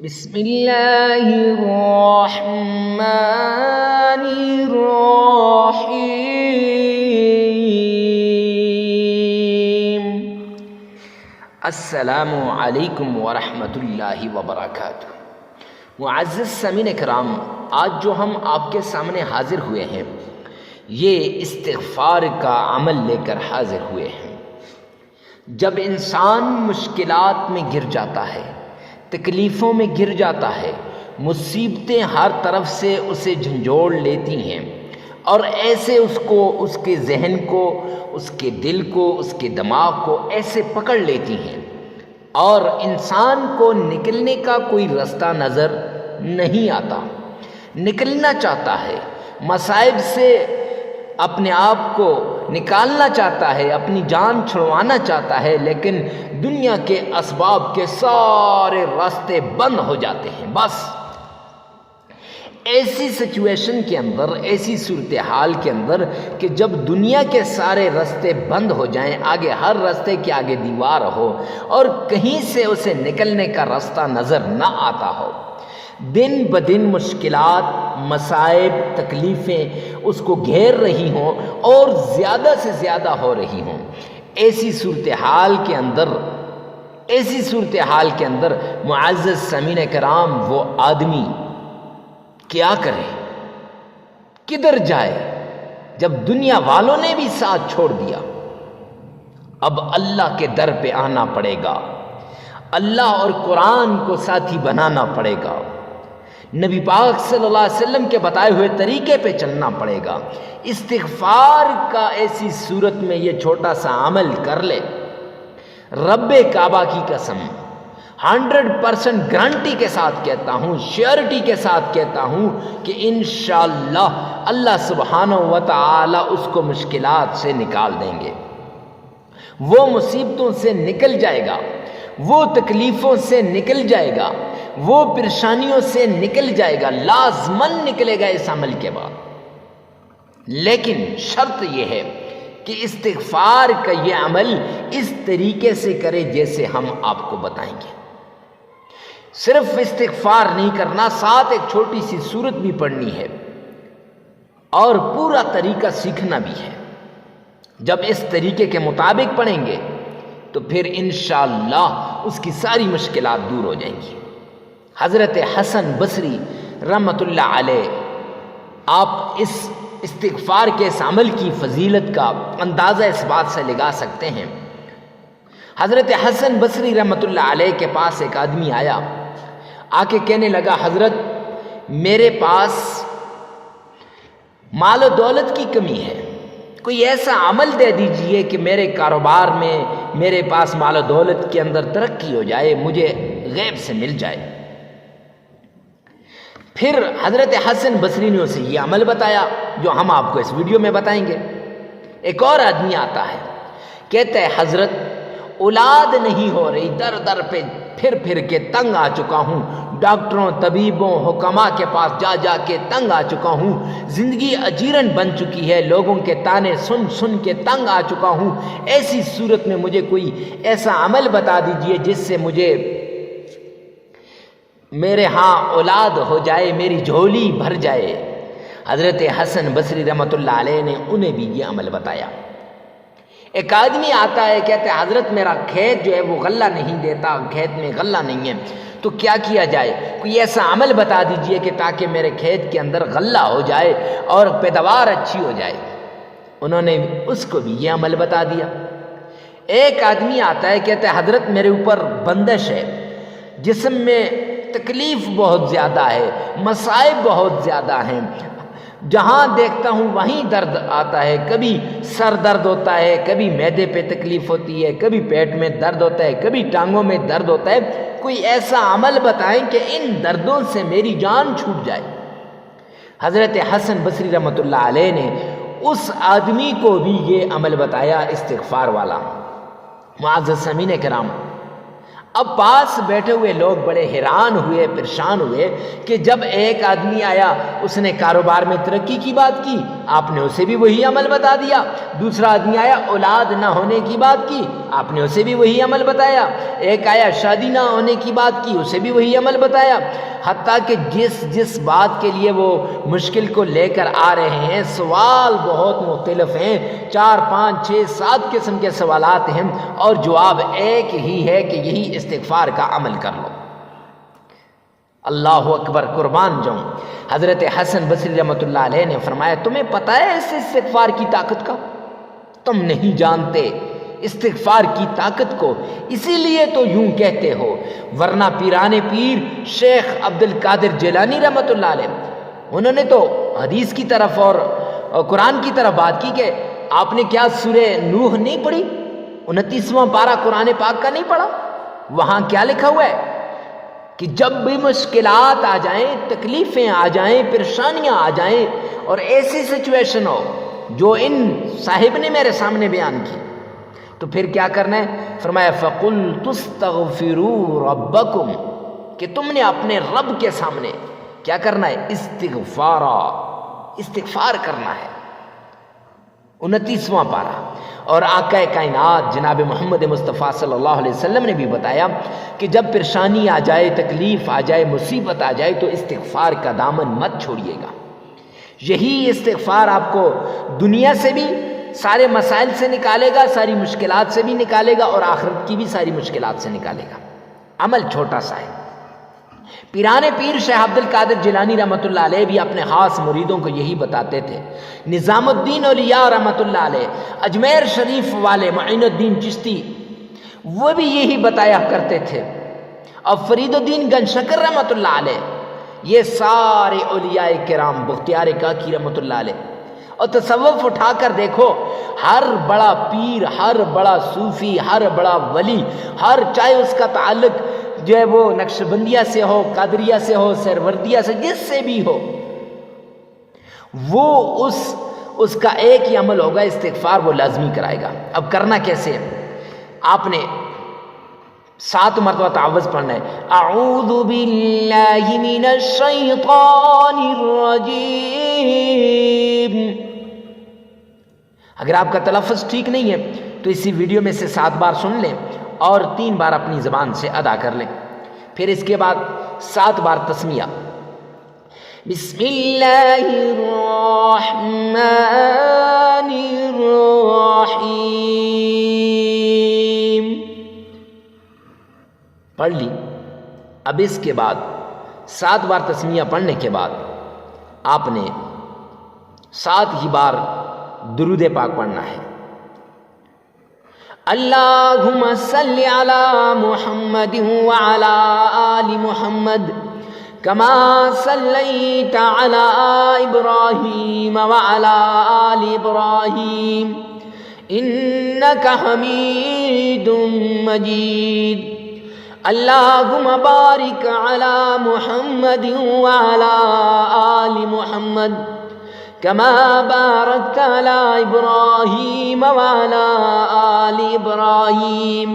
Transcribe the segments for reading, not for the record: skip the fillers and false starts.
بسم اللہ الرحمن الرحیم۔ السلام علیکم ورحمۃ اللہ وبرکاتہ۔ معزز سامعین کرام، آج جو ہم آپ کے سامنے حاضر ہوئے ہیں یہ استغفار کا عمل لے کر حاضر ہوئے ہیں۔ جب انسان مشکلات میں گر جاتا ہے، تکلیفوں میں گر جاتا ہے، مصیبتیں ہر طرف سے اسے جھنجھوڑ لیتی ہیں اور ایسے اس کے ذہن کو، اس کے دل کو، اس کے دماغ کو ایسے پکڑ لیتی ہیں اور انسان کو نکلنے کا کوئی رستہ نظر نہیں آتا، نکلنا چاہتا ہے، مصائب سے اپنے آپ کو نکالنا چاہتا ہے، اپنی جان چھڑوانا چاہتا ہے، لیکن دنیا کے اسباب کے سارے راستے بند ہو جاتے ہیں۔ بس ایسی سچویشن کے اندر، ایسی صورتحال کے اندر کہ جب دنیا کے سارے راستے بند ہو جائیں، آگے ہر راستے کے آگے دیوار ہو اور کہیں سے اسے نکلنے کا راستہ نظر نہ آتا ہو، دن بدن مشکلات، مصائب، تکلیفیں اس کو گھیر رہی ہوں اور زیادہ سے زیادہ ہو رہی ہوں، ایسی صورتحال کے اندر معزز سامعین کرام، وہ آدمی کیا کرے، کدھر جائے؟ جب دنیا والوں نے بھی ساتھ چھوڑ دیا، اب اللہ کے در پہ آنا پڑے گا، اللہ اور قرآن کو ساتھی بنانا پڑے گا، نبی پاک صلی اللہ علیہ وسلم کے بتائے ہوئے طریقے پہ چلنا پڑے گا۔ استغفار کا ایسی صورت میں یہ چھوٹا سا عمل کر لے، رب کعبہ کی قسم 100% گارنٹی کے ساتھ کہتا ہوں، شیورٹی کے ساتھ کہتا ہوں کہ انشاءاللہ اللہ سبحانہ و تعالی اس کو مشکلات سے نکال دیں گے، وہ مصیبتوں سے نکل جائے گا، وہ تکلیفوں سے نکل جائے گا، وہ پریشانیوں سے نکل جائے گا، لازماً نکلے گا اس عمل کے بعد۔ لیکن شرط یہ ہے کہ استغفار کا یہ عمل اس طریقے سے کرے جیسے ہم آپ کو بتائیں گے۔ صرف استغفار نہیں کرنا، ساتھ ایک چھوٹی سی سورت بھی پڑھنی ہے اور پورا طریقہ سیکھنا بھی ہے۔ جب اس طریقے کے مطابق پڑھیں گے تو پھر انشاءاللہ اس کی ساری مشکلات دور ہو جائیں گی۔ حضرت حسن بصری رحمۃ اللہ علیہ، آپ اس استغفار کے اس عمل کی فضیلت کا اندازہ اس بات سے لگا سکتے ہیں۔ حضرت حسن بصری رحمۃ اللہ علیہ کے پاس ایک آدمی آیا، آ کے کہنے لگا، حضرت میرے پاس مال و دولت کی کمی ہے، کوئی ایسا عمل دے دیجئے کہ میرے کاروبار میں، میرے پاس مال و دولت کے اندر ترقی ہو جائے، مجھے غیب سے مل جائے۔ پھر حضرت حسن بصری نے اسے یہ عمل بتایا جو ہم آپ کو اس ویڈیو میں بتائیں گے۔ ایک اور آدمی آتا ہے، کہتا ہے، حضرت اولاد نہیں ہو رہی، در در پہ پھر کے تنگ آ چکا ہوں، ڈاکٹروں، طبیبوں، حکماء کے پاس جا جا کے تنگ آ چکا ہوں، زندگی اجیرن بن چکی ہے، لوگوں کے تانے سن کے تنگ آ چکا ہوں، ایسی صورت میں مجھے کوئی ایسا عمل بتا دیجئے جس سے مجھے میرے ہاں اولاد ہو جائے، میری جھولی بھر جائے۔ حضرت حسن بصری رحمۃ اللہ علیہ نے انہیں بھی یہ عمل بتایا۔ ایک آدمی آتا ہے، کہتا ہے، حضرت میرا کھیت جو ہے وہ غلہ نہیں دیتا، کھیت میں غلہ نہیں ہے، تو کیا کیا جائے؟ کوئی ایسا عمل بتا دیجئے کہ تاکہ میرے کھیت کے اندر غلہ ہو جائے اور پیداوار اچھی ہو جائے۔ انہوں نے اس کو بھی یہ عمل بتا دیا۔ ایک آدمی آتا ہے، کہتا ہے، حضرت میرے اوپر بندش ہے، جسم میں تکلیف بہت زیادہ ہے، مصائب بہت زیادہ ہیں، جہاں دیکھتا ہوں وہیں درد آتا ہے، کبھی سر درد ہوتا ہے، کبھی معدے پہ تکلیف ہوتی ہے، کبھی پیٹ میں درد ہوتا ہے، کبھی ٹانگوں میں درد ہوتا ہے، کوئی ایسا عمل بتائیں کہ ان دردوں سے میری جان چھوٹ جائے۔ حضرت حسن بصری رحمۃ اللہ علیہ نے اس آدمی کو بھی یہ عمل بتایا، استغفار والا۔ معزز سامعین کرام، اب پاس بیٹھے ہوئے لوگ بڑے حیران ہوئے، پریشان ہوئے کہ جب ایک آدمی آیا، اس نے کاروبار میں ترقی کی بات کی، آپ نے اسے بھی وہی عمل بتا دیا۔ دوسرا آدمی آیا، اولاد نہ ہونے کی بات کی، آپ نے اسے بھی وہی عمل بتایا۔ ایک آیا، شادی نہ ہونے کی بات کی، اسے بھی وہی عمل بتایا۔ حتیٰ کہ جس بات کے لیے وہ مشکل کو لے کر آ رہے ہیں، سوال بہت مختلف ہیں، 4 5 6 7 قسم کے سوالات ہیں، اور جواب ایک ہی ہے کہ یہی استغفار کا عمل کر لو۔ اللہ اکبر، قربان جاؤں۔ حضرت حسن بصری رحمۃ اللہ علیہ نے فرمایا، تمہیں پتہ ہے اس استغفار کی طاقت کا؟ تم نہیں جانتے استغفار کی طاقت کو، اسی لیے تو یوں کہتے ہو، ورنہ پیران پیر شیخ عبد القادر جیلانی رحمۃ اللہ علیہ، انہوں نے تو حدیث کی طرف اور قرآن کی طرف بات کی کہ آپ نے کیا سورہ نوح نہیں پڑھی؟ 29واں پارہ قرآن پاک کا نہیں پڑھا؟ وہاں کیا لکھا ہوا ہے کہ جب بھی مشکلات آ جائیں، تکلیفیں آ جائیں، پریشانیاں آ جائیں، اور ایسی سچویشن ہو جو ان صاحب نے میرے سامنے بیان کی، تو پھر کیا کرنا ہے؟ فرمایا فَقُلْتُ اسْتَغْفِرُوا رَبَّكُمْ، کہ تم نے اپنے رب کے سامنے کیا کرنا ہے؟ استغفار کرنا ہے۔ 29واں پارہ۔ اور آقا کائنات جناب محمد مصطفیٰ صلی اللہ علیہ وسلم نے بھی بتایا کہ جب پریشانی آ جائے، تکلیف آ جائے، مصیبت آ جائے تو استغفار کا دامن مت چھوڑیے گا۔ یہی استغفار آپ کو دنیا سے بھی سارے مسائل سے نکالے گا، ساری مشکلات سے بھی نکالے گا، اور آخرت کی بھی ساری مشکلات سے نکالے گا۔ عمل چھوٹا سا ہے۔ پیران پیر شیخ عبد القادر جیلانی رحمۃ اللہ علیہ بھی اپنے خاص مریدوں کو یہی بتاتے تھے۔ نظام الدین اولیاء رحمۃ اللہ علیہ، اجمیر شریف والے معین الدین چشتی، وہ بھی یہی بتایا کرتے تھے۔ اور فرید الدین گنج شکر رحمۃ اللہ علیہ، یہ سارے اولیاء کرام، بختیار کاکی رحمۃ اللہ علیہ، اور تصوف اٹھا کر دیکھو، ہر بڑا پیر، ہر بڑا صوفی، ہر بڑا ولی، ہر چاہے اس کا تعلق جو ہے وہ نقشبندیہ سے ہو، قادریہ سے ہو، سہروردیہ سے، جس سے بھی ہو، وہ اس کا ایک ہی عمل ہوگا، استغفار وہ لازمی کرائے گا۔ اب کرنا کیسے؟ آپ نے 7 مرتبہ تعوذ پڑھنا ہے۔ اعوذ باللہ من الشیطان الرجیم۔ اگر آپ کا تلفظ ٹھیک نہیں ہے تو اسی ویڈیو میں سے 7 بار سن لیں اور 3 بار اپنی زبان سے ادا کر لیں۔ پھر اس کے بعد 7 بار تسمیہ، بسم اللہ الرحمن الرحیم پڑھ لی۔ اب اس کے بعد 7 بار تسمیہ پڑھنے کے بعد آپ نے 7 ہی بار درود پاک پڑھنا ہے۔ اللہم صلی علی محمد وعلی آل محمد کما صلیت علی ابراہیم وعلی آل ابراہیم انک حمید مجید۔ اللہم بارک علی محمد وعلی آل محمد کما بارکت علی ابراہیم وعلی آل ابراہیم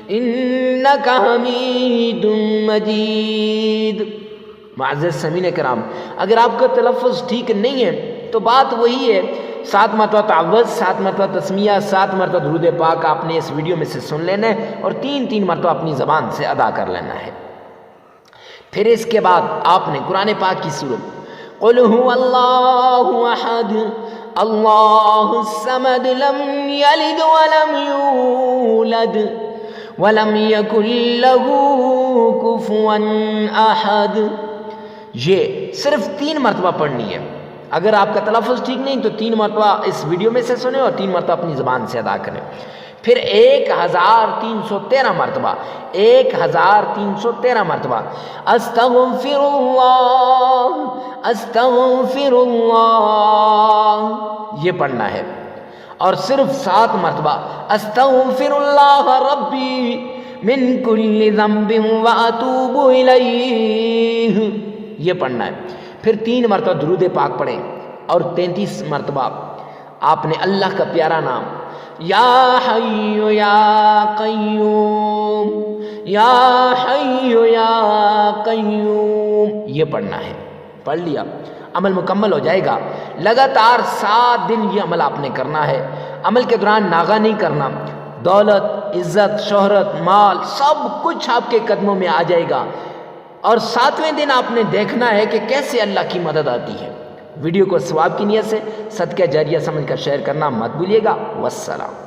انک حمید مجید۔ معزز سامعین کرام، اگر آپ کا تلفظ ٹھیک نہیں ہے تو بات وہی ہے، 7 مرتبہ تعوذ، 7 مرتبہ تسمیہ، 7 مرتبہ درود پاک آپ نے اس ویڈیو میں سے سن لینا ہے اور 3 مرتبہ اپنی زبان سے ادا کر لینا ہے۔ پھر اس کے بعد آپ نے قرآن پاک کی سورت قل هو اللہ احد اللہ الصمد لم یلد ولم یولد ولم یکن له کفوا احد، یہ صرف 3 مرتبہ پڑھنی ہے۔ اگر آپ کا تلفظ ٹھیک نہیں تو 3 مرتبہ اس ویڈیو میں سے سنیں اور 3 مرتبہ اپنی زبان سے ادا کریں۔ پھر 1313 مرتبہ 1313 مرتبہ استغفر اللہ استغفر اللہ یہ پڑھنا ہے، اور صرف 7 مرتبہ استغفر اللہ ربی من کل ذنب واتوب الیہ یہ پڑھنا ہے۔ پھر 3 مرتبہ درود پاک پڑھیں اور 33 مرتبہ آپ نے اللہ کا پیارا نام یا حی یا قیوم یا حی یا قیوم، یہ پڑھنا ہے۔ پڑھ لیا، عمل مکمل ہو جائے گا۔ لگاتار 7 دن یہ عمل آپ نے کرنا ہے۔ عمل کے دوران ناغہ نہیں کرنا۔ دولت، عزت، شہرت، مال سب کچھ آپ کے قدموں میں آ جائے گا، اور 7ویں دن آپ نے دیکھنا ہے کہ کیسے اللہ کی مدد آتی ہے۔ ویڈیو کو ثواب کی نیت سے صدقہ جاریہ سمجھ کر شیئر کرنا مت بھولیے گا۔ والسلام۔